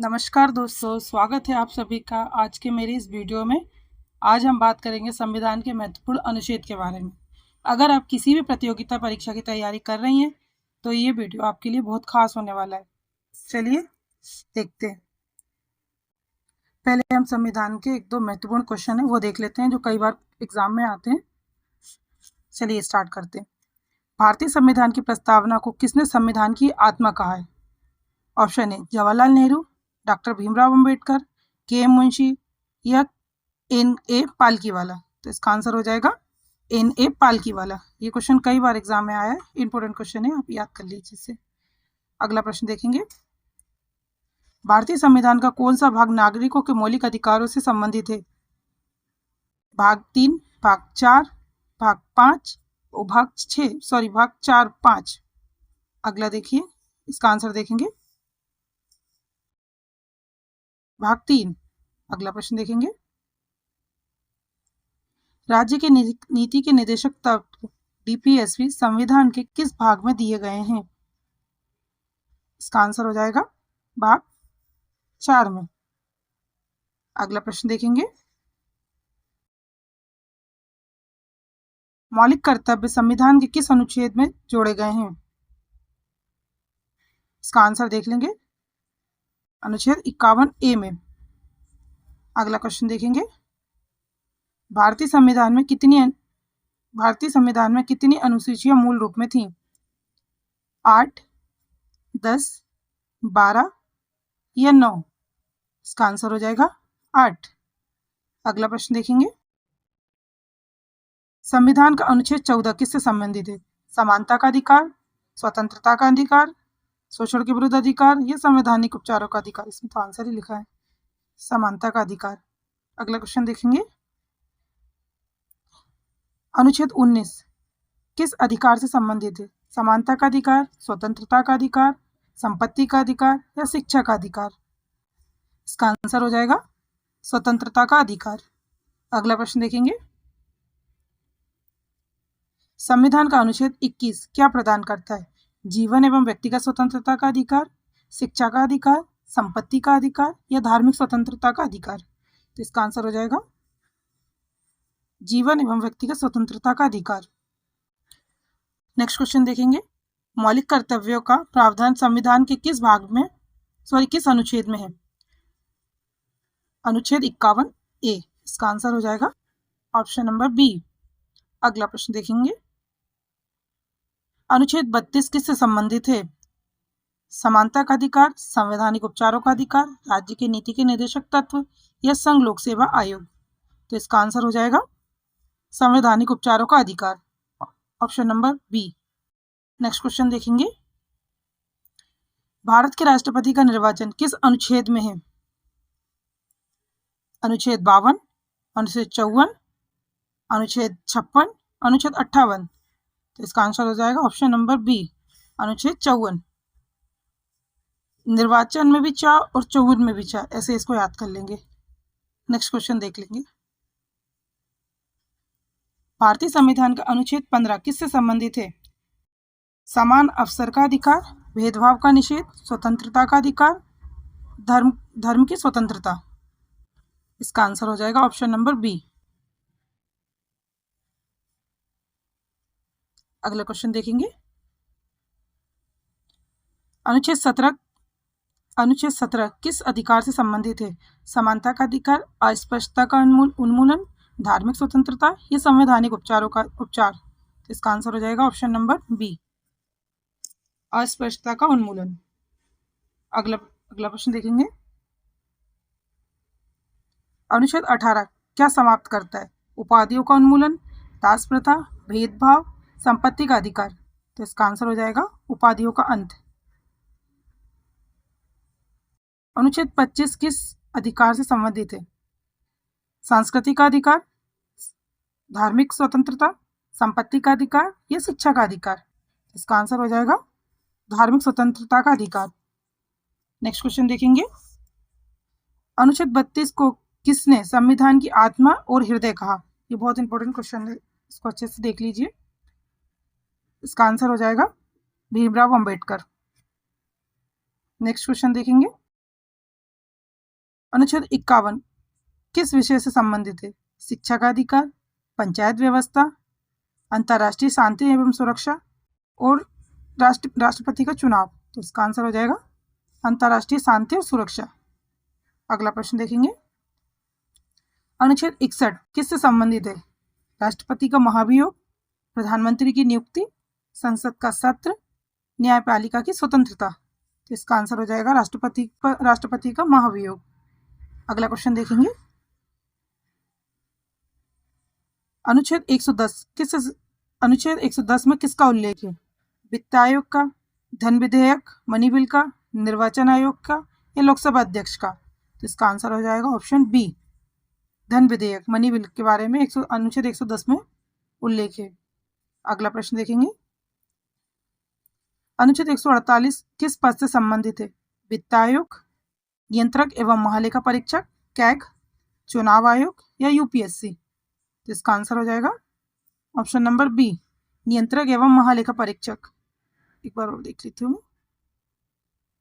नमस्कार दोस्तों, स्वागत है आप सभी का आज के मेरी इस वीडियो में। आज हम बात करेंगे संविधान के महत्वपूर्ण अनुच्छेद के बारे में। अगर आप किसी भी प्रतियोगिता परीक्षा की तैयारी कर रही हैं तो ये वीडियो आपके लिए बहुत खास होने वाला है। चलिए देखते हैं। पहले हम संविधान के एक दो महत्वपूर्ण क्वेश्चन है वो देख लेते हैं जो कई बार एग्जाम में आते हैं। चलिए स्टार्ट करते हैं। भारतीय संविधान की प्रस्तावना को किसने संविधान की आत्मा कहा है? Option A Jawaharlal Nehru, doctor Bhimrao Ambedkar, के एम मुंशी या एन ए पालकीवाला। तो इसका आंसर हो जाएगा एन ए पालकीवाला। ये क्वेश्चन कई बार एग्जाम में आया है, इंपॉर्टेंट क्वेश्चन है, आप याद कर लीजिए इसे। अगला प्रश्न देखेंगे। भारतीय संविधान का कौन सा भाग नागरिकों के मौलिक अधिकारों से संबंधित है? भाग 3, भाग 4, भाग 5 और भाग 4, 5। अगला देखिए, इसका आंसर देखेंगे भाग 3। अगला प्रश्न देखेंगे। राज्य के नीति के निर्देशक तत्व डीपीएसपी संविधान के किस भाग में दिए गए हैं? इसका आंसर हो जाएगा भाग 4 में। अगला प्रश्न देखेंगे। मौलिक कर्तव्य संविधान के किस अनुच्छेद में जोड़े गए हैं? इसका आंसर देख लेंगे अनुच्छेद 51A में। अगला क्वेश्चन देखेंगे। भारतीय संविधान में कितनी अनुसूचियां मूल रूप में थीं? 8, 10, 12 या 9? इसका आंसर हो जाएगा 8। अगला प्रश्न देखेंगे। संविधान का अनुच्छेद 14 किससे संबंधित है? समानता का अधिकार, स्वतंत्रता का अधिकार, शोषण के विरुद्ध अधिकार या संवैधानिक उपचारों का अधिकार? इसमें तो आंसर ही लिखा है समानता का अधिकार। अगला क्वेश्चन देखेंगे। अनुच्छेद 19 किस अधिकार से संबंधित है? समानता का अधिकार, स्वतंत्रता का अधिकार, संपत्ति का अधिकार या शिक्षा का अधिकार? इसका आंसर हो जाएगा स्वतंत्रता का अधिकार। अगला प्रश्न देखेंगे। संविधान का अनुच्छेद 21 क्या प्रदान करता है? जीवन एवं व्यक्तिगत स्वतंत्रता का अधिकार, शिक्षा का अधिकार, संपत्ति का अधिकार या धार्मिक स्वतंत्रता का अधिकार? तो इसका आंसर हो जाएगा जीवन एवं व्यक्तिगत स्वतंत्रता का अधिकार। नेक्स्ट क्वेश्चन देखेंगे। मौलिक कर्तव्यों का प्रावधान संविधान के किस अनुच्छेद में है? अनुच्छेद 51A। इसका आंसर हो जाएगा ऑप्शन नंबर बी। अगला प्रश्न देखेंगे। अनुच्छेद 32 किससे संबंधित है? समानता का अधिकार, संवैधानिक उपचारों का अधिकार, राज्य के नीति के निर्देशक तत्व या संघ लोक सेवा आयोग? तो इसका आंसर हो जाएगा संवैधानिक उपचारों का अधिकार, option number B. Next question देखेंगे। भारत के राष्ट्रपति का निर्वाचन किस अनुच्छेद में है? अनुच्छेद 52, अनुच्छेद 54, अनुच्छेद 56, अनुच्छेद 58? तो इसका आंसर हो जाएगा ऑप्शन नंबर बी, अनुच्छेद 54। निर्वाचन में भी 4 और 54 में भी 4, ऐसे इसको याद कर लेंगे। नेक्स्ट क्वेश्चन देख लेंगे। भारतीय संविधान का अनुच्छेद 15 किससे संबंधित है? समान अवसर का अधिकार, भेदभाव का निषेध, स्वतंत्रता का अधिकार, धर्म की स्वतंत्रता? इसका आंसर हो जाएगा ऑप्शन नंबर बी। अगला क्वेश्चन देखेंगे। अनुच्छेद 17 किस अधिकार से संबंधित है? समानता का अधिकार, अस्पष्टता का उन्मूलन, धार्मिक स्वतंत्रता या संवैधानिक उपचार? इसका आंसर हो जाएगा ऑप्शन नंबर बी, अस्पष्टता का उन्मूलन। अगला प्रश्न देखेंगे। अनुच्छेद 18 क्या समाप्त करता है? उपाधियों का उन्मूलन, दास प्रथा, भेदभाव, संपत्ति का अधिकार? तो इसका आंसर हो जाएगा उपाधियों का अंत। अनुच्छेद 25 किस अधिकार से संबंधित है? सांस्कृतिक का अधिकार, धार्मिक स्वतंत्रता, संपत्ति का अधिकार या शिक्षा का अधिकार? इसका आंसर हो जाएगा धार्मिक स्वतंत्रता का अधिकार। नेक्स्ट क्वेश्चन देखेंगे। अनुच्छेद 32 को किसने संविधान की आत्मा और हृदय कहा? ये बहुत इंपॉर्टेंट क्वेश्चन है, इसको अच्छे से देख लीजिए। इसका आंसर हो जाएगा भीमराव अंबेडकर। नेक्स्ट क्वेश्चन देखेंगे। अनुच्छेद 51 किस विषय से संबंधित है? शिक्षा का अधिकार, पंचायत व्यवस्था, अंतर्राष्ट्रीय शांति एवं सुरक्षा और राष्ट्रपति का चुनाव। तो इसका आंसर हो जाएगा अंतर्राष्ट्रीय शांति और सुरक्षा। अगला प्रश्न देखेंगे। अनुच्छेद 61 किससे संबंधित है? राष्ट्रपति का महाभियोग, प्रधानमंत्री की नियुक्ति, संसद का सत्र, न्यायपालिका की स्वतंत्रता। तो इसका आंसर हो जाएगा राष्ट्रपति का महाभियोग। अगला क्वेश्चन देखेंगे। अनुच्छेद 110 में किसका उल्लेख है? वित्त आयोग का, धन विधेयक, मनी बिल का, निर्वाचन आयोग का या लोकसभा अध्यक्ष का। तो इसका आंसर हो जाएगा ऑप्शन बी, धन विधेयक, मनी बिल के बारे में अनुच्छेद 110 में उल्लेख है। अगला प्रश्न देखेंगे। अनुच्छेद 148 किस पद से संबंधित है? वित्त आयोग, नियंत्रक एवं महालेखा परीक्षक, कैग, चुनाव आयोग या यूपीएससी। तो इसका आंसर हो जाएगा ऑप्शन नंबर बी, नियंत्रक एवं महालेखा परीक्षक। एक बार और देख लेती हूँ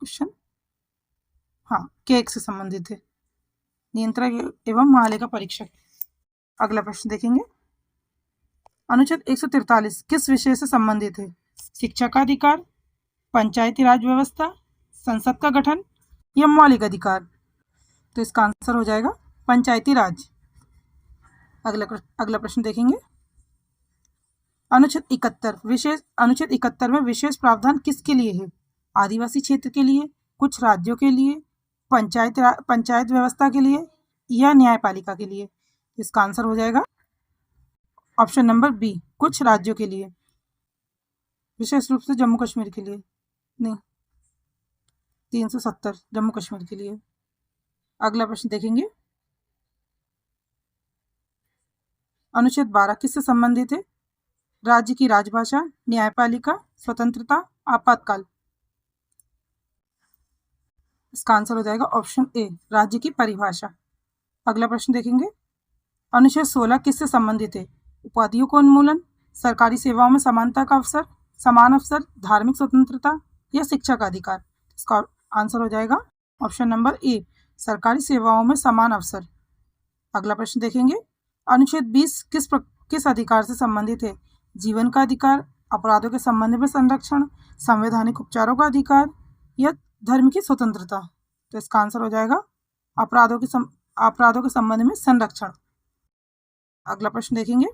क्वेश्चन। हाँ, कैग से संबंधित है, नियंत्रक एवं महालेखा परीक्षक। अगला प्रश्न देखेंगे। अनुच्छेद 143 किस विषय से संबंधित है? शिक्षा का अधिकार, पंचायती राज व्यवस्था, संसद का गठन या मौलिक अधिकार। तो इसका आंसर हो जाएगा पंचायती राज। अगला प्रश्न देखेंगे। अनुच्छेद 71 में विशेष प्रावधान किसके लिए है? आदिवासी क्षेत्र के लिए, कुछ राज्यों के लिए, पंचायत व्यवस्था के लिए या न्यायपालिका के लिए। इसका आंसर हो जाएगा ऑप्शन नंबर बी, कुछ राज्यों के लिए, विशेष रूप से जम्मू कश्मीर के लिए नहीं, 370 जम्मू कश्मीर के लिए। अगला प्रश्न देखेंगे। अनुच्छेद 12 किससे संबंधित है? राज्य की राजभाषा, न्यायपालिका, स्वतंत्रता, आपातकाल। इसका आंसर हो जाएगा ऑप्शन ए, राज्य की परिभाषा। अगला प्रश्न देखेंगे। अनुच्छेद 16 किससे संबंधित है? उपाधियों का उन्मूलन, सरकारी सेवाओं में समानता का अवसर, समान अवसर, धार्मिक स्वतंत्रता या शिक्षा का अधिकार। इसका आंसर हो जाएगा ऑप्शन नंबर ए, सरकारी सेवाओं में समान अवसर। अगला प्रश्न देखेंगे। अनुच्छेद 20 किस अधिकार से संबंधित है? जीवन का अधिकार, अपराधों के संबंध में संरक्षण, संवैधानिक उपचारों का अधिकार या धर्म की स्वतंत्रता। तो इसका आंसर हो जाएगा अपराधों के संबंध में संरक्षण। अगला प्रश्न देखेंगे।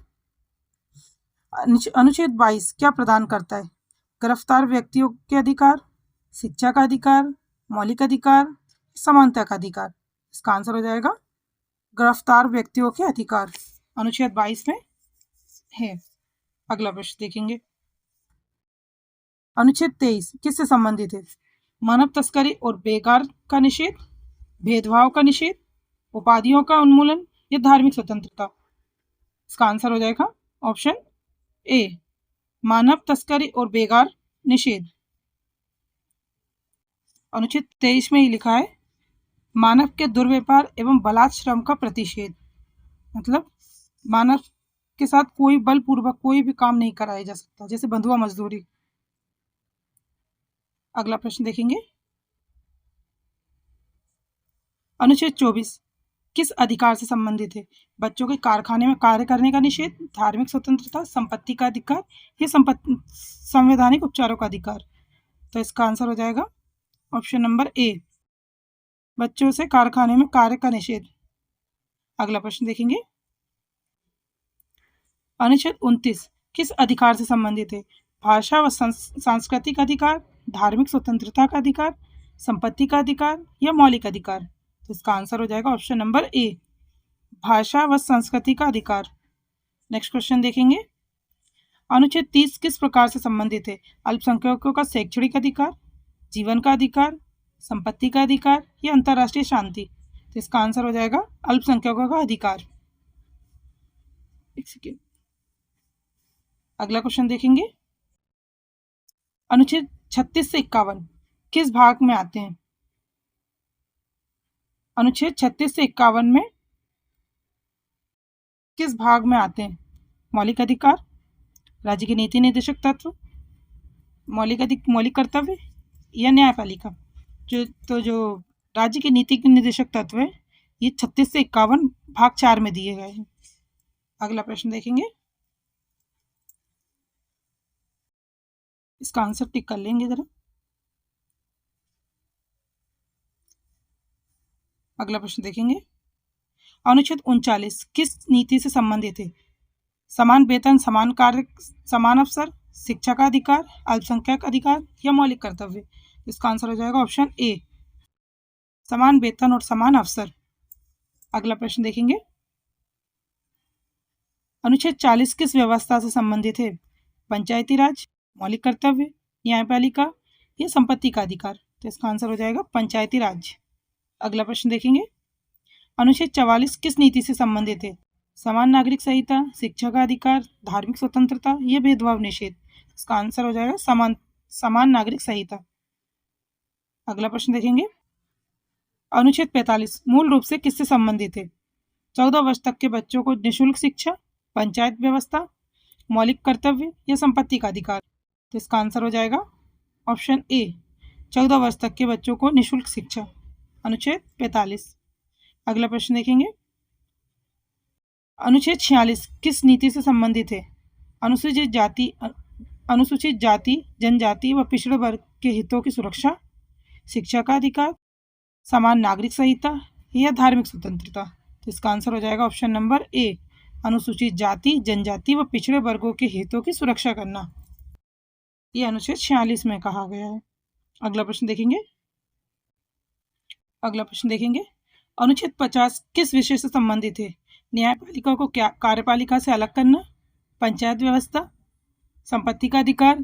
अनुच्छेद 22 क्या प्रदान करता है? गिरफ्तार व्यक्तियों के अधिकार, शिक्षा का अधिकार, मौलिक अधिकार, समानता का अधिकार। इसका आंसर हो जाएगा गिरफ्तार व्यक्तियों के अधिकार, अनुच्छेद 22 में है। अगला प्रश्न देखेंगे। अनुच्छेद 23 किससे संबंधित है? मानव तस्करी और बेगार का निषेध, भेदभाव का निषेध, उपाधियों का उन्मूलन या धार्मिक स्वतंत्रता। इसका आंसर हो जाएगा ऑप्शन ए, मानव तस्करी और बेगार निषेध। अनुच्छेद 23 में ही लिखा है मानव के दुर्व्यवहार एवं बलात्श्रम का प्रतिषेध, मतलब मानव के साथ कोई बलपूर्वक कोई भी काम नहीं कराया जा सकता, जैसे बंधुआ मजदूरी। अगला प्रश्न देखेंगे। अनुच्छेद 24 किस अधिकार से संबंधित है? बच्चों के कारखाने में कार्य करने का निषेध, धार्मिक स्वतंत्रता, संपत्ति का अधिकार या संवैधानिक उपचारों का अधिकार। तो इसका आंसर हो जाएगा ऑप्शन नंबर ए, बच्चों से कारखाने में कार्य का निषेध। अगला प्रश्न देखेंगे। अनुच्छेद 29 किस अधिकार से संबंधित है? भाषा व सांस्कृतिक अधिकार, धार्मिक स्वतंत्रता का अधिकार, संपत्ति का अधिकार या मौलिक अधिकार। तो इसका आंसर हो जाएगा ऑप्शन नंबर ए, भाषा व संस्कृति का अधिकार। नेक्स्ट क्वेश्चन देखेंगे। अनुच्छेद 30 किस प्रकार से संबंधित है? अल्पसंख्यकों का शैक्षणिक अधिकार, जीवन का अधिकार, संपत्ति का अधिकार या अंतर्राष्ट्रीय शांति। तो इसका आंसर हो जाएगा अल्पसंख्यकों का अधिकार। एक सेकेंड। अगला क्वेश्चन देखेंगे। अनुच्छेद 36 से 51 किस भाग में आते हैं? अनुच्छेद 36 से 51 में किस भाग में आते हैं? मौलिक अधिकार, राज्य के नीति निर्देशक तत्व, मौलिक कर्तव्य या न्यायपालिका। जो राज्य के नीति निर्देशक तत्व है ये 36 से 51 भाग 4 में दिए गए हैं। अगला प्रश्न देखेंगे, इसका आंसर टिक कर लेंगे जरा। अगला प्रश्न देखेंगे, अनुच्छेद 39 किस नीति से संबंधित है? समान वेतन, समान कार्य, समान अवसर, शिक्षा का अधिकार, अल्पसंख्यक अधिकार या मौलिक कर्तव्य। इसका आंसर हो जाएगा ऑप्शन ए, समान वेतन और समान अवसर। अगला प्रश्न देखेंगे, अनुच्छेद 40 किस व्यवस्था से संबंधित है? पंचायती राज, मौलिक कर्तव्य, न्यायपालिका या संपत्ति का अधिकार। तो इसका आंसर हो जाएगा पंचायती राज। अगला प्रश्न देखेंगे, अनुच्छेद 44 किस नीति से संबंधित है? समान नागरिक संहिता, शिक्षा का अधिकार, धार्मिक स्वतंत्रता या भेदभाव निषेध। इसका आंसर हो जाएगा समान नागरिक संहिता। अगला प्रश्न देखेंगे, अनुच्छेद 45 मूल रूप से किससे संबंधित है? 14 वर्ष तक के बच्चों को निःशुल्क शिक्षा, पंचायत व्यवस्था, मौलिक कर्तव्य या संपत्ति का अधिकार। तो इसका आंसर हो जाएगा ऑप्शन ए, 14 वर्ष तक के बच्चों को निःशुल्क शिक्षा, अनुच्छेद 45। अगला प्रश्न देखेंगे, अनुच्छेद 46 किस नीति से संबंधित है? अनुसूचित जाति, जनजाति व पिछड़े वर्ग के हितों की सुरक्षा, शिक्षा का अधिकार, समान नागरिक संहिता या धार्मिक स्वतंत्रता। तो इसका आंसर हो जाएगा ऑप्शन नंबर ए, अनुसूचित जाति, जनजाति व पिछड़े वर्गों के हितों की सुरक्षा करना। ये अनुच्छेद 46 में कहा गया है। अगला प्रश्न देखेंगे, अनुच्छेद 50 किस विषय से संबंधित है? न्यायपालिका को कार्यपालिका से अलग करना, पंचायत व्यवस्था, संपत्ति का अधिकार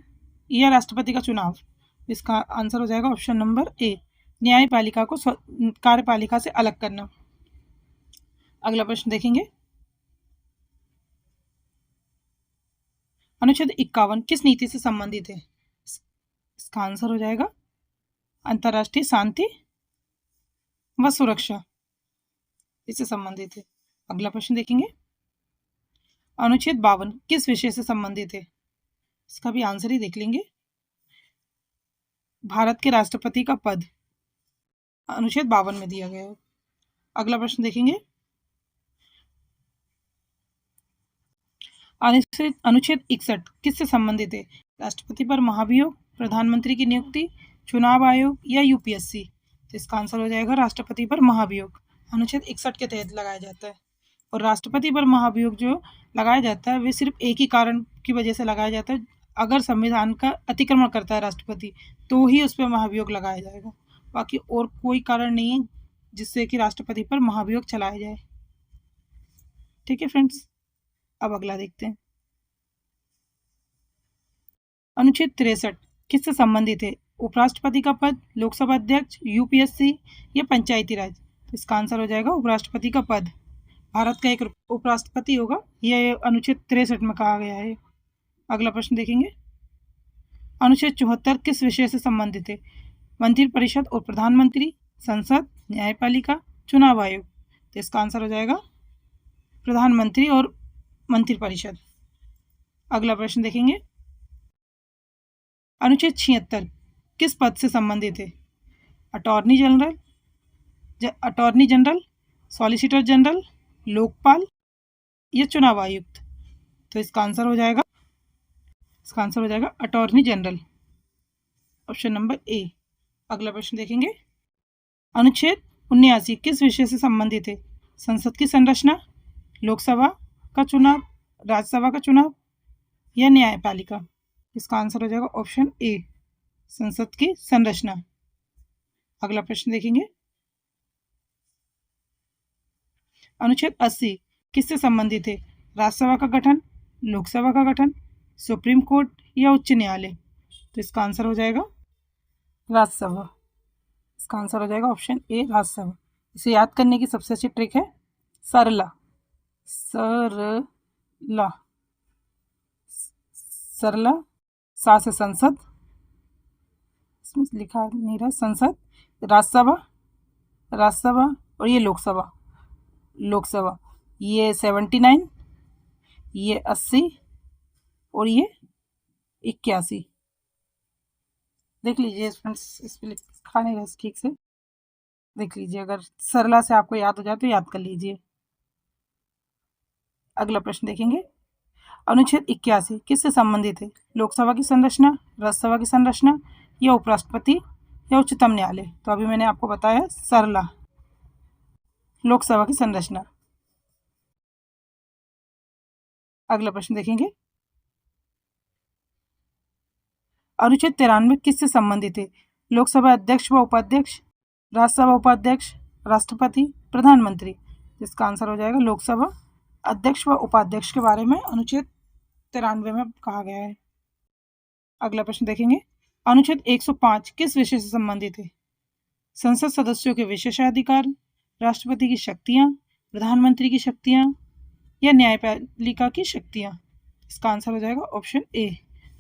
या राष्ट्रपति का चुनाव। इसका आंसर हो जाएगा ऑप्शन नंबर ए, न्यायपालिका को कार्यपालिका से अलग करना। अगला प्रश्न देखेंगे, अनुच्छेद 51 किस नीति से संबंधित है? इसका आंसर हो जाएगा अंतर्राष्ट्रीय शांति व सुरक्षा, इससे संबंधित है। अगला प्रश्न देखेंगे, अनुच्छेद 52 किस विषय से संबंधित है? इसका भी आंसर ही देख लेंगे, भारत के राष्ट्रपति का पद अनुच्छेद 52 में दिया गया है। अगला प्रश्न देखेंगे, अनुच्छेद 61 किससे संबंधित है? राष्ट्रपति पर महाभियोग, प्रधानमंत्री की नियुक्ति, चुनाव आयोग या यूपीएससी। तो इसका आंसर हो जाएगा राष्ट्रपति पर महाभियोग, अनुच्छेद 61 के तहत लगाया जाता है। और राष्ट्रपति पर महाभियोग जो लगाया जाता है वे सिर्फ एक ही कारण की वजह से लगाया जाता है, अगर संविधान का अतिक्रमण करता है राष्ट्रपति तो ही उस पर महाभियोग लगाया जाएगा, बाकी और कोई कारण नहीं है जिससे कि राष्ट्रपति पर महाभियोग चलाया जाए। ठीक है फ्रेंड्स, अब अगला देखते हैं, अनुच्छेद 63 किससे संबंधित है? उपराष्ट्रपति का पद, लोकसभा अध्यक्ष, यूपीएससी या पंचायती राज। इसका आंसर हो जाएगा उपराष्ट्रपति का पद, भारत का एक उपराष्ट्रपति होगा, यह अनुच्छेद 63 में कहा गया है। अगला प्रश्न देखेंगे, अनुच्छेद 74 किस विषय से संबंधित है? मंत्रिपरिषद और प्रधानमंत्री, संसद, न्यायपालिका, चुनाव आयोग। तो इसका आंसर हो जाएगा प्रधानमंत्री और मंत्रिपरिषद। अगला प्रश्न देखेंगे, अनुच्छेद 76 किस पद से संबंधित है? Attorney general, solicitor general, Lokpal या चुनाव आयुक्त। तो इसका आंसर हो जाएगा attorney general, option number A. अगला प्रश्न देखेंगे, अनुच्छेद 79 किस विषय से संबंधित है? संसद की संरचना, लोकसभा का चुनाव, राज्यसभा का चुनाव या न्यायपालिका। इसका आंसर हो जाएगा ऑप्शन ए, संसद की संरचना। अगला प्रश्न देखेंगे, अनुच्छेद 80 किससे संबंधित है? राज्यसभा का गठन, लोकसभा का गठन, सुप्रीम कोर्ट या उच्च न्यायालय। तो इसका आंसर हो जाएगा राज्यसभा, इसका आंसर हो जाएगा ऑप्शन ए, राज्यसभा। इसे याद करने की सबसे अच्छी ट्रिक है सरला, सा से संसद, इसमें लिखा नहीं रहा, संसद, राज्यसभा और ये लोकसभा, ये 79, ये 80 और ये 81। देख लीजिए फ्रेंड्स, इस पर लिखा नहीं रहा ठीक से। देख लीजिए, अगर सरला से आपको याद हो जाए तो याद कर लीजिए। अगला प्रश्न देखेंगे, अनुच्छेद 81 किससे संबंधित है? लोकसभा की संरचना, राज्यसभा की संरचना या उपराष्ट्रपति या उच्चतम न्यायालय? तो अभी मैंने आपको बताया सरला, लोकसभा की संरचना। अगला प्रश्न देखेंगे, अनुच्छेद 93 किससे संबंधित है? लोकसभा अध्यक्ष व उपाध्यक्ष, राज्यसभा उपाध्यक्ष, राष्ट्रपति, प्रधानमंत्री? इसका आंसर हो जाएगा लोकसभा अध्यक्ष व उपाध्यक्ष के बारे में अनुच्छेद 93 में कहा गया है। अगला प्रश्न देखेंगे, अनुच्छेद 105 किस विषय से संबंधित है? संसद सदस्यों के विशेषाधिकार, राष्ट्रपति की शक्तियां, प्रधानमंत्री की शक्तियां या न्यायपालिका की शक्तियां? इसका आंसर हो जाएगा ऑप्शन ए,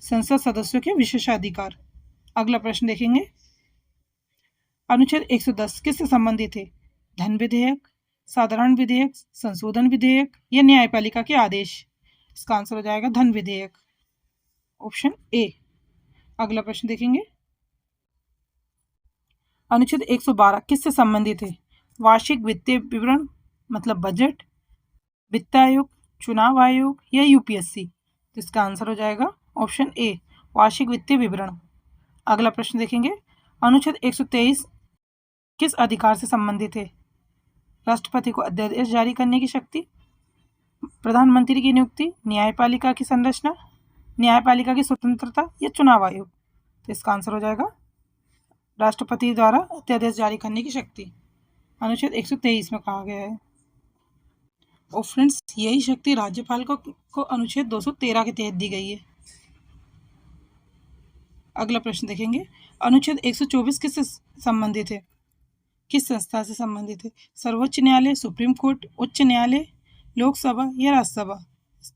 संसद सदस्यों के विशेषाधिकार। अगला प्रश्न देखेंगे, अनुच्छेद 110 किससे संबंधित है? धन विधेयक, साधारण विधेयक, संशोधन विधेयक या न्यायपालिका के आदेश? इसका आंसर हो जाएगा धन विधेयक, ऑप्शन ए। अगला प्रश्न देखेंगे, अनुच्छेद 112 किससे संबंधित है? वार्षिक वित्तीय विवरण मतलब बजट, वित्त आयोग, चुनाव आयोग या यूपीएससी? तो इसका आंसर हो जाएगा ऑप्शन ए, वार्षिक वित्तीय विवरण। अगला प्रश्न देखेंगे, अनुच्छेद 123 किस अधिकार से संबंधित है? राष्ट्रपति को अध्यादेश जारी करने की शक्ति, प्रधानमंत्री की नियुक्ति, न्यायपालिका की संरचना, न्यायपालिका की स्वतंत्रता या चुनाव आयोग? तो इसका आंसर हो जाएगा राष्ट्रपति द्वारा अध्यादेश जारी करने की शक्ति, अनुच्छेद 123 में कहा गया है। और फ्रेंड्स, यही शक्ति राज्यपाल को अनुच्छेद 213 के तहत दी गई है। अगला प्रश्न देखेंगे, अनुच्छेद 124 किससे संबंधित है? किस संस्था से संबंधित है? सर्वोच्च न्यायालय, सुप्रीम कोर्ट, उच्च न्यायालय, लोकसभा या राज्यसभा?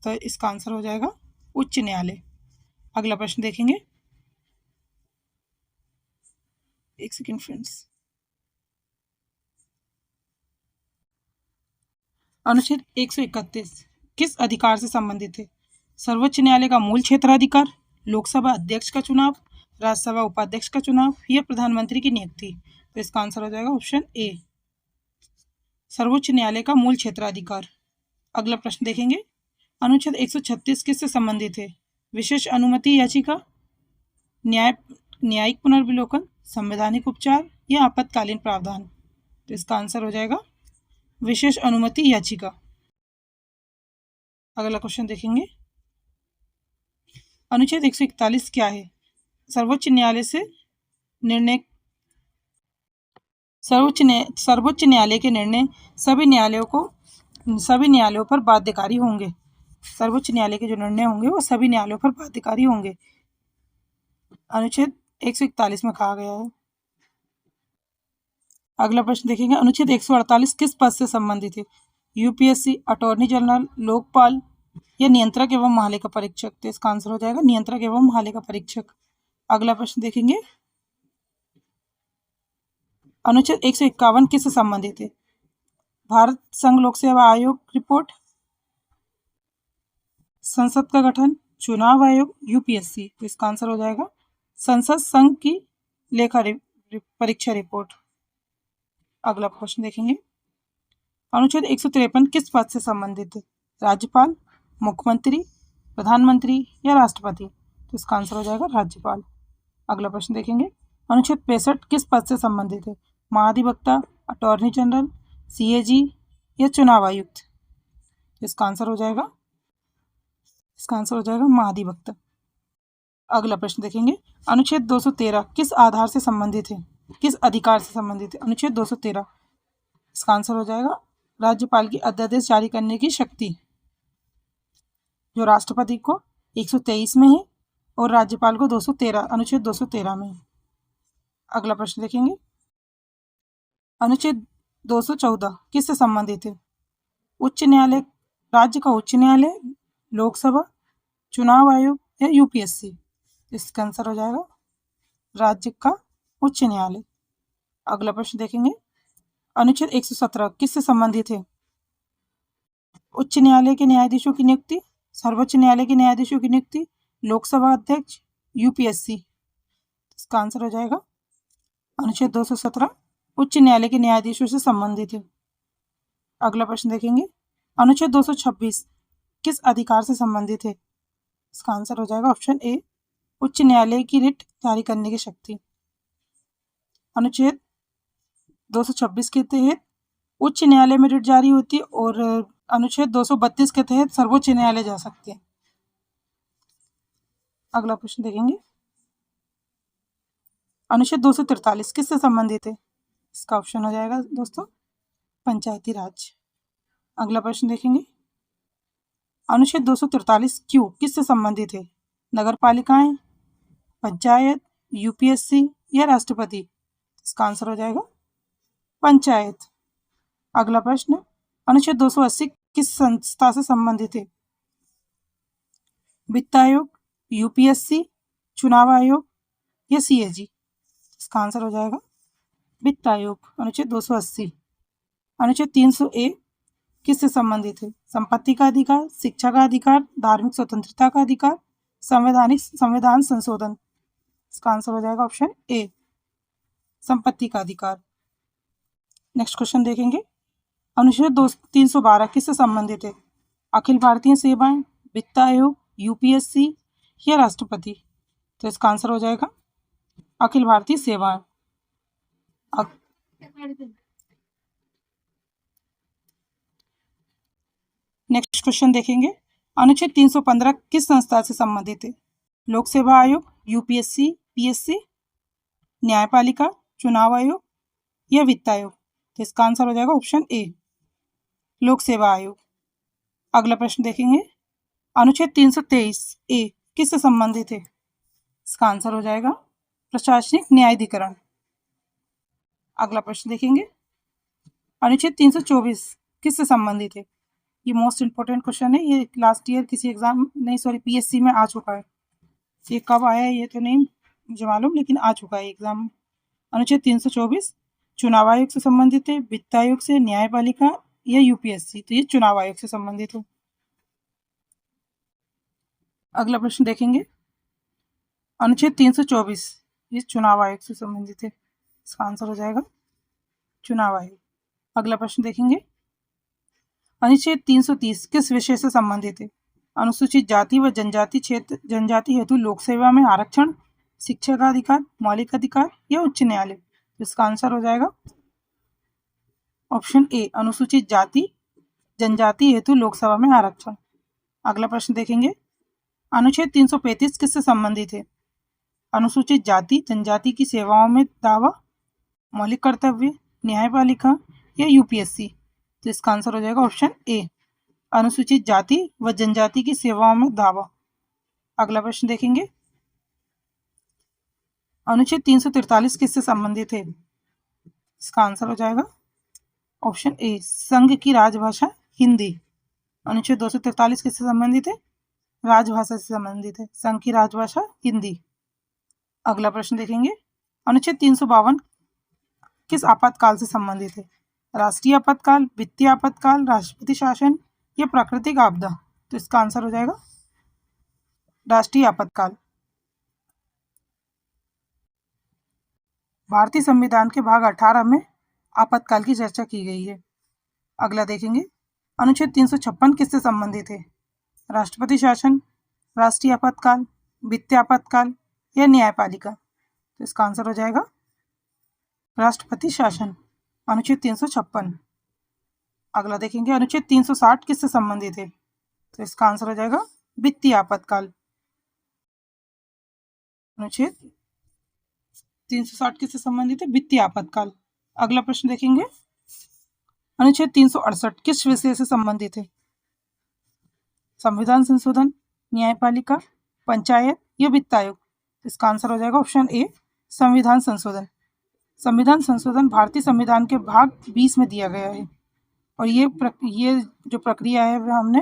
तो इसका आंसर हो जाएगा उच्च न्यायालय। अगला प्रश्न देखेंगे, एक सेकेंड फ्रेंड्स। अनुच्छेद 131 किस अधिकार से संबंधित है? सर्वोच्च न्यायालय का मूल क्षेत्राधिकार, लोकसभा अध्यक्ष का चुनाव, राज्यसभा उपाध्यक्ष का चुनाव या प्रधानमंत्री की नियुक्ति? तो इसका आंसर हो जाएगा ऑप्शन ए, सर्वोच्च न्यायालय का मूल क्षेत्राधिकार। अगला प्रश्न देखेंगे, अनुच्छेद 136 किससे संबंधित है? विशेष अनुमति याचिका, न्यायिक पुनर्विलोकन, संवैधानिक उपचार या आपातकालीन प्रावधान? तो इसका आंसर हो जाएगा विशेष अनुमति याचिका। अगला क्वेश्चन देखेंगे, अनुच्छेद 141 क्या है? सर्वोच्च न्यायालय से निर्णय, सर्वोच्च न्यायालय के निर्णय सभी न्यायालयों पर बाध्यकारी होंगे। सर्वोच्च न्यायालय के जो निर्णय होंगे वो सभी न्यायालयों पर बाध्यकारी होंगे, अनुच्छेद 141 में कहा गया है। अगला प्रश्न देखेंगे, अनुच्छेद 148 किस पद से संबंधित है? यूपीएससी, अटॉर्नी जनरल, लोकपाल या नियंत्रक एवं महालेखा परीक्षक? तो इसका आंसर हो जाएगा नियंत्रक एवं महालेखा परीक्षक। अगला प्रश्न देखेंगे, अनुच्छेद 151 किससे संबंधित है? भारत संघ लोक सेवा आयोग रिपोर्ट, संसद का गठन, चुनाव आयोग, यूपीएससी? तो इसका आंसर हो जाएगा संसद संघ की लेखा परीक्षा रिपोर्ट। अगला प्रश्न देखेंगे, अनुच्छेद 153 किस पद से संबंधित है? राज्यपाल, मुख्यमंत्री, प्रधानमंत्री या राष्ट्रपति? तो इसका आंसर हो जाएगा राज्यपाल। अगला प्रश्न देखेंगे, अनुच्छेद 65 किस पद से संबंधित है? महाधिवक्ता, अटॉर्नी जनरल, सीएजी या चुनाव आयुक्त? इसका आंसर हो जाएगा महाधिवक्ता। अगला प्रश्न देखेंगे, अनुच्छेद 213 किस आधार से संबंधित है? किस अधिकार से संबंधित है? अनुच्छेद 213, इसका आंसर हो जाएगा राज्यपाल की अध्यादेश जारी करने की शक्ति, जो राष्ट्रपति को 123 में है और राज्यपाल को 213, अनुच्छेद 213 में है। अगला प्रश्न देखेंगे, अनुच्छेद 214 किससे संबंधित है? उच्च न्यायालय, राज्य का उच्च न्यायालय, लोकसभा, चुनाव आयोग या यूपीएससी? इसका आंसर हो जाएगा राज्य का उच्च न्यायालय। अगला प्रश्न देखेंगे, अनुच्छेद 117 किससे संबंधित है? उच्च न्यायालय के न्यायाधीशों की नियुक्ति, सर्वोच्च न्यायालय के न्यायाधीशों की नियुक्ति, लोकसभा अध्यक्ष, यूपीएससी? इसका आंसर हो जाएगा अनुच्छेद 217 उच्च न्यायालय के न्यायाधीशों से संबंधित है। अगला प्रश्न देखेंगे, अनुच्छेद 226 किस अधिकार से संबंधित है? इसका आंसर हो जाएगा ऑप्शन ए, उच्च न्यायालय की रिट जारी करने की शक्ति। अनुच्छेद 226 के तहत उच्च न्यायालय में रिट जारी होती है और अनुच्छेद 232 के तहत सर्वोच्च न्यायालय जा सकते हैं। अगला प्रश्न देखेंगे, अनुच्छेद 243 किससे संबंधित है? इसका ऑप्शन हो जाएगा दोस्तों पंचायती राज। अगला प्रश्न देखेंगे, अनुच्छेद 243 क्यू किससे संबंधित है? नगर पालिकाएं, पंचायत, यूपीएससी या राष्ट्रपति? इसका आंसर हो जाएगा पंचायत। अगला प्रश्न, अनुच्छेद 280 किस संस्था से संबंधित है? वित्त आयोग, यूपीएससी, चुनाव आयोग या सीएजी? इसका आंसर हो जाएगा वित्त आयोग। अनुच्छेद 280। अनुच्छेद 300A किससे संबंधित है? संपत्ति का अधिकार, शिक्षा का अधिकार, धार्मिक स्वतंत्रता का अधिकार, संविधान संशोधन? इसका आंसर हो जाएगा ऑप्शन ए, संपत्ति का अधिकार। नेक्स्ट क्वेश्चन देखेंगे, अनुच्छेद 312 किससे संबंधित है? अखिल भारतीय सेवाएं, वित्त आयोग, यूपीएससी या राष्ट्रपति? तो इसका आंसर हो जाएगा अखिल भारतीय सेवाएं। नेक्स्ट क्वेश्चन देखेंगे, अनुच्छेद 315 किस संस्था से संबंधित है? लोक सेवा आयोग, यूपीएससी, पीएससी, न्यायपालिका, चुनाव आयोग या वित्त आयोग? तो इसका आंसर हो जाएगा ऑप्शन ए, लोक सेवा आयोग। अगला प्रश्न देखेंगे, अनुच्छेद 323A किससे संबंधित है? इसका आंसर हो जाएगा प्रशासनिक न्यायाधिकरण। अगला प्रश्न देखेंगे, अनुच्छेद 324 किससे संबंधित है? ये मोस्ट इंपोर्टेंट क्वेश्चन है, ये लास्ट ईयर किसी एग्जाम पीएससी में आ चुका है। ये कब आया है ये तो नहीं मुझे मालूम, लेकिन आ चुका है एग्जाम। अनुच्छेद 324 चुनाव आयोग से संबंधित है, वित्त आयोग से, न्यायपालिका या यूपीएससी? तो ये चुनाव आयोग से संबंधित है। अगला प्रश्न देखेंगे, अनुच्छेद 324 ये चुनाव आयोग से संबंधित है। इसका आंसर हो जाएगा चुनाव आयोग। अगला प्रश्न देखेंगे, अनुच्छेद 330 किस विषय से संबंधित है? अनुसूचित जाति व जनजाति हेतु लोक सेवा में आरक्षण, शिक्षा का अधिकार, मौलिक अधिकार या उच्च न्यायालय? तो इसका आंसर हो जाएगा ऑप्शन ए, अनुसूचित जाति जनजाति हेतु लोकसभा में आरक्षण। अगला प्रश्न देखेंगे, अनुच्छेद 335 किससे संबंधित है? अनुसूचित जाति जनजाति की सेवाओं में दावा, मौलिक कर्तव्य, न्यायपालिका या यूपीएससी? तो इसका आंसर हो जाएगा ऑप्शन ए, अनुसूचित जाति व जनजाति की सेवाओं में दावा। अगला प्रश्न देखेंगे, अनुच्छेद 343 किससे संबंधित है? इसका आंसर हो जाएगा ऑप्शन ए, संघ की राजभाषा हिंदी। अनुच्छेद 243 किससे संबंधित है? राजभाषा से संबंधित है, संघ की राजभाषा हिंदी। अगला प्रश्न देखेंगे, अनुच्छेद 352 किस आपातकाल से संबंधित है? राष्ट्रीय आपातकाल, वित्तीय आपातकाल, राष्ट्रपति शासन या प्राकृतिक आपदा? तो इसका आंसर हो जाएगा राष्ट्रीय आपातकाल। भारतीय संविधान के भाग 18 में आपातकाल की चर्चा की गई है। अगला देखेंगे, अनुच्छेद 356 किससे संबंधित है? राष्ट्रपति शासन, राष्ट्रीय आपातकाल, वित्तीय आपातकाल या न्यायपालिका? तो इसका आंसर हो जाएगा राष्ट्रपति शासन, अनुच्छेद 356। अगला देखेंगे, अनुच्छेद 360 किससे संबंधित है? तो इसका आंसर हो जाएगा वित्तीय आपातकाल। अनुच्छेद 360 किससे संबंधित है? वित्तीय आपातकाल। अगला प्रश्न देखेंगे, अनुच्छेद 368 किस विषय से संबंधित है? संविधान संशोधन, न्यायपालिका, पंचायत या वित्त आयोग? इसका आंसर हो जाएगा ऑप्शन ए, संविधान संशोधन। संविधान संशोधन भारतीय संविधान के भाग 20 में दिया गया है और ये जो प्रक्रिया है वह हमने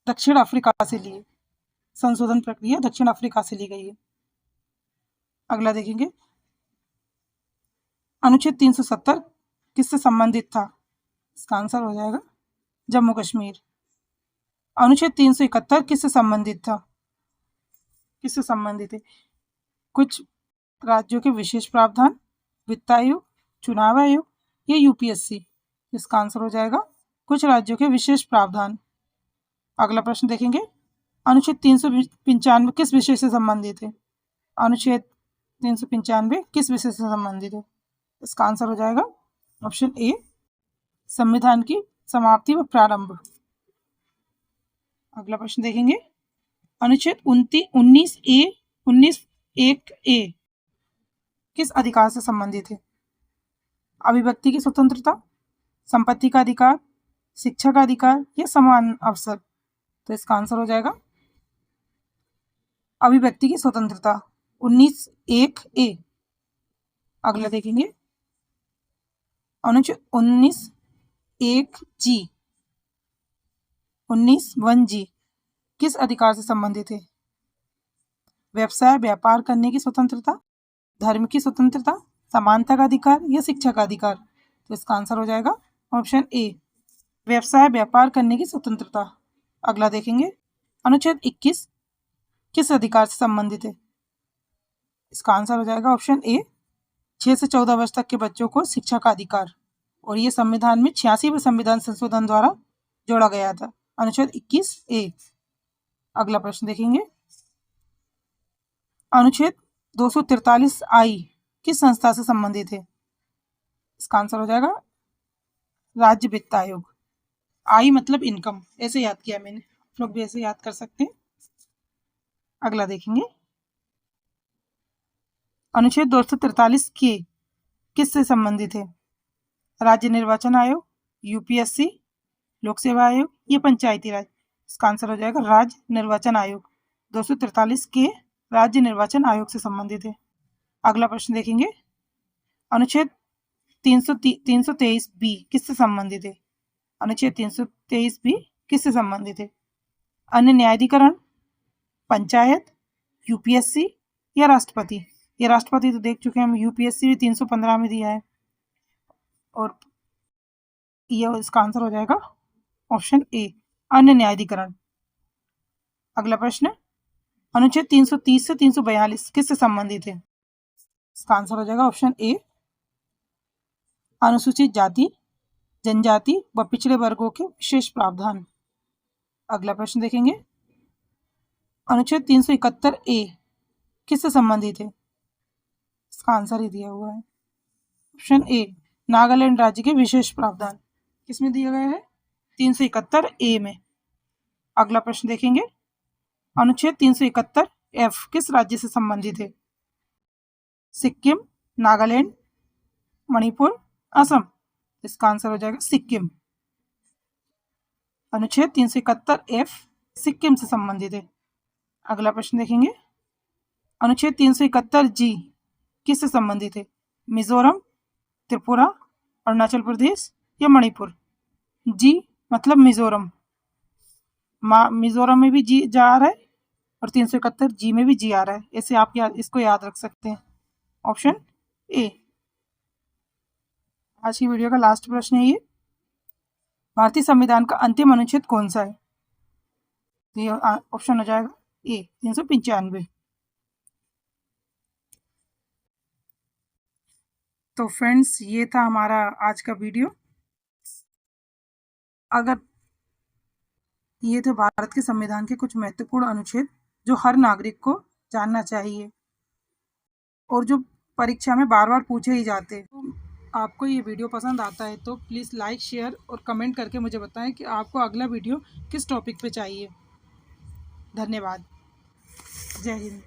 दक्षिण अफ्रीका से ली है। संशोधन प्रक्रिया दक्षिण अफ्रीका से ली गई है। अगला देखेंगे, अनुच्छेद 370 किससे संबंधित था? इसका आंसर हो जाएगा जम्मू कश्मीर। अनुच्छेद 371 किससे संबंधित था? किससे संबंधित है? कुछ राज्यों के विशेष प्रावधान, वित्त आयोग, चुनाव आयोग या यूपीएससी? इसका आंसर हो जाएगा कुछ राज्यों के विशेष प्रावधान। अगला प्रश्न देखेंगे, अनुच्छेद 395 किस विषय से संबंधित है? अनुच्छेद 395 किस विषय से संबंधित है? इसका आंसर हो जाएगा ऑप्शन ए, संविधान की समाप्ति व प्रारंभ। अगला प्रश्न देखेंगे, अनुच्छेद 19(1)(a) किस अधिकार से संबंधित है? अभिव्यक्ति की स्वतंत्रता, संपत्ति का अधिकार, शिक्षा का अधिकार या समान अवसर? तो इसका आंसर हो जाएगा अभिव्यक्ति की स्वतंत्रता, 19(1)(a). अगला देखेंगे, अनुच्छेद 19(1)(g) 19(1)(g) किस अधिकार से संबंधित है? व्यवसाय व्यापार करने की स्वतंत्रता, धर्म की स्वतंत्रता, समानता का अधिकार या शिक्षा का अधिकार? तो इसका आंसर हो जाएगा ऑप्शन ए, व्यवसाय व्यापार करने की स्वतंत्रता। अगला देखेंगे, अनुच्छेद 21 किस अधिकार से संबंधित है? इसका आंसर हो जाएगा ऑप्शन ए, 6 से 14 वर्ष तक के बच्चों को शिक्षा का अधिकार, और ये संविधान में 86वें संविधान संशोधन द्वारा जोड़ा गया था, अनुच्छेद 21(a). अगला प्रश्न देखेंगे, अनुच्छेद 243(i) किस संस्था से संबंधित है? इसका आंसर हो जाएगा राज्य वित्त आयोग। आई मतलब इनकम, ऐसे याद किया मैंने, आप लोग भी ऐसे याद कर सकते हैं। अगला देखेंगे, अनुच्छेद 243(k) किस से संबंधित है? राज्य निर्वाचन आयोग, यूपीएससी, लोक सेवा आयोग या पंचायती राज? इसका आंसर हो जाएगा राज्य निर्वाचन आयोग। 243(k) राज्य निर्वाचन आयोग से संबंधित है। अगला प्रश्न देखेंगे, अनुच्छेद 323(b) किससे संबंधित है? अनुच्छेद 323(b) किससे संबंधित है? अन्य न्यायाधिकरण, पंचायत, यूपीएससी या राष्ट्रपति? ये राष्ट्रपति तो देख चुके हैं हम, यूपीएससी भी 315 में दिया है, और ये इसका आंसर हो जाएगा ऑप्शन ए, अन्य न्यायाधिकरण। अगला प्रश्न, अनुच्छेद 330 से 342 किससे संबंधित है? इसका आंसर हो जाएगा ऑप्शन ए, अनुसूचित जाति, जनजाति व पिछड़े वर्गों के विशेष प्रावधान। अगला प्रश्न देखेंगे, अनुच्छेद 371(a) किससे संबंधित है? इसका आंसर ही दिया हुआ है ऑप्शन ए, नागालैंड राज्य के विशेष प्रावधान। किसमें दिया गया है? 371(a) में। अगला प्रश्न देखेंगे, अनुच्छेद 371(f) किस राज्य से संबंधित है? सिक्किम, नागालैंड, मणिपुर, असम? इसका आंसर हो जाएगा सिक्किम। अनुच्छेद 371(f) सिक्किम से संबंधित है। अगला प्रश्न देखेंगे, अनुच्छेद 371(g) किससे संबंधित है? मिजोरम, त्रिपुरा, अरुणाचल प्रदेश या मणिपुर? जी मतलब मिजोरम, मिजोरम में भी जी जा रहा है और 371(g) में भी जी आ रहा है, ऐसे आप इसको याद रख सकते हैं, ऑप्शन ए। आज की वीडियो का लास्ट प्रश्न है ये, भारतीय संविधान का अंतिम अनुच्छेद कौन सा है? ये ऑप्शन हो जाएगा ए, 395। तो फ्रेंड्स, ये था हमारा आज का वीडियो। अगर ये थे भारत के संविधान के कुछ महत्वपूर्ण अनुच्छेद जो हर नागरिक को जानना चाहिए और जो परीक्षा में बार बार पूछे ही जाते हैं। तो आपको ये वीडियो पसंद आता है तो प्लीज़ लाइक, शेयर और कमेंट करके मुझे बताएं कि आपको अगला वीडियो किस टॉपिक पे चाहिए। धन्यवाद। जय हिंद।